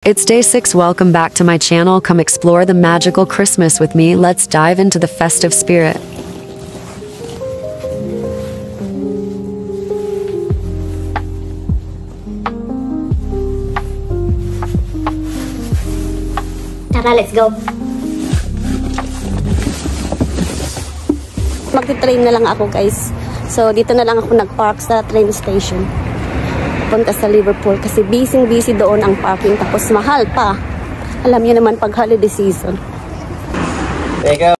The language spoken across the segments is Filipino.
It's day 6. Welcome back to my channel. Come explore the magical Christmas with me. Let's dive into the festive spirit. Tara, let's go. Magti-train na lang ako, guys. So, dito na lang ako nag-park sa train station. Punta sa Liverpool kasi busy doon ang parking, tapos mahal pa. Alam niyo naman pag holiday season. There you go.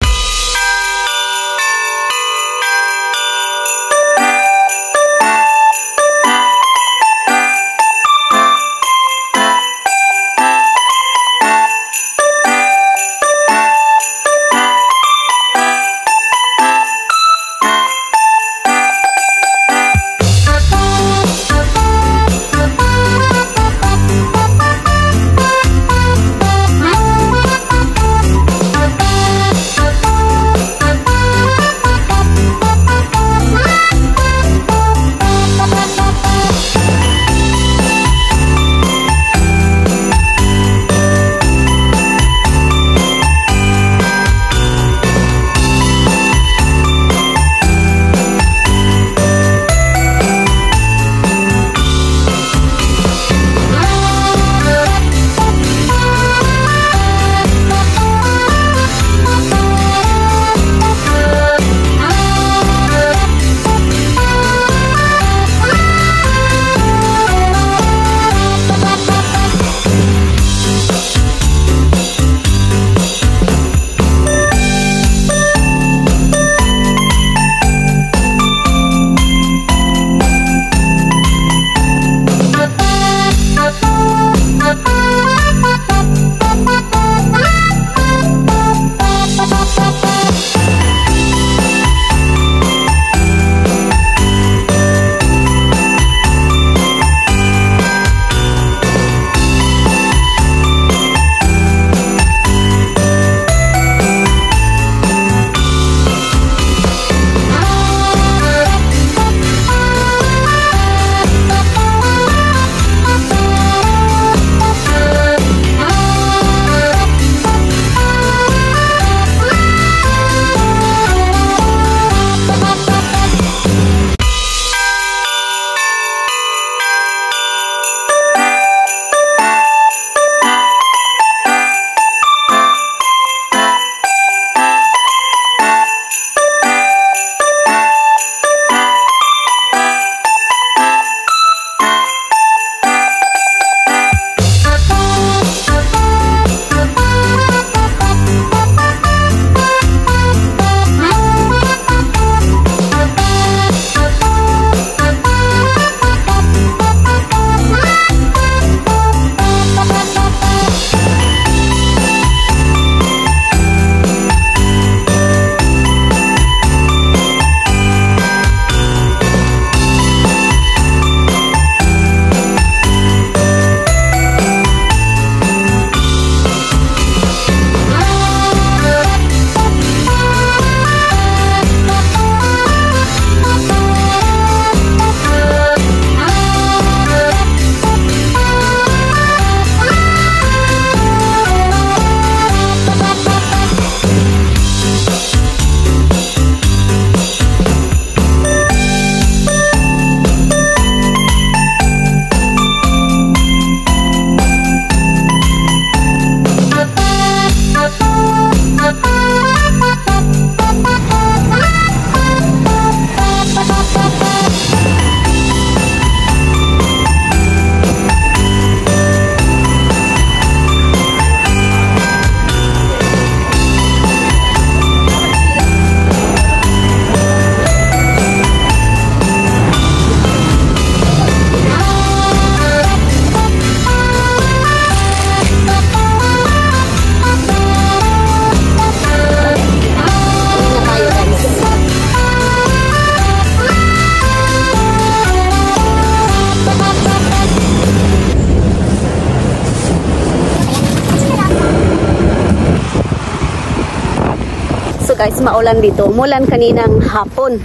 Guys, maulan dito. Umulan kaninang hapon.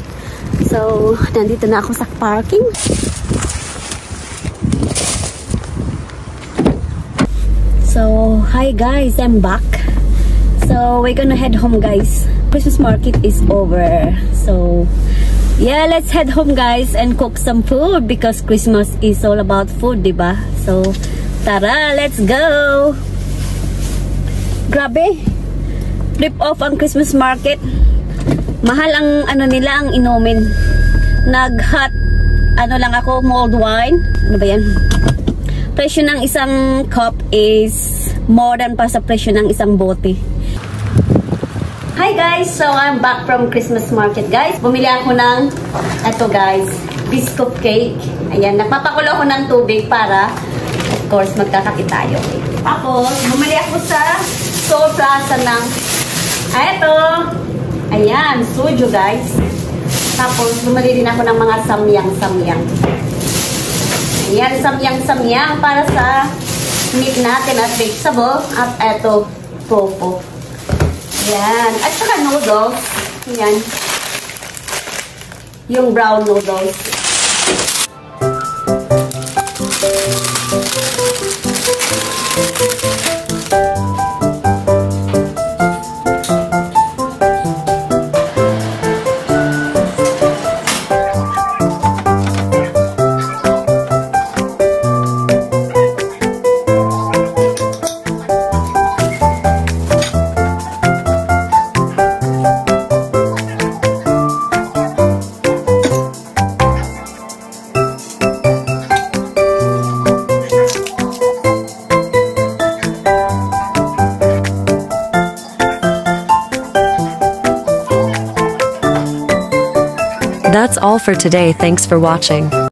So, nandito na ako sa parking. So, hi guys, I'm back. So, we're gonna head home guys. Christmas market is over. So, yeah, let's head home guys and cook some food because Christmas is all about food, diba? So, tara, let's go! Grabe! Rip off ang Christmas market. Mahal ang ano nila, ang inumin. Nag-hot, ano lang ako, mulled wine. Ano ba yan? Presyo ng isang cup is more than pa sa presyo ng isang bote. Hi guys! So I'm back from Christmas market guys. Bumili ako ng eto guys, biscuit cake. Ayan, nagpapakulo ako ng tubig para of course magkakapit tayo. Tapos bumili ako sa Seoul Plaza ng eto. Ayan, suju guys. Tapos bumili din ako ng mga samyang-samyang. Ayan, samyang-samyang para sa meat natin at vegetable. At eto, tofu. Ayan. At saka noodles. Ayan. Yung brown noodles. That's all for today. Thanks for watching.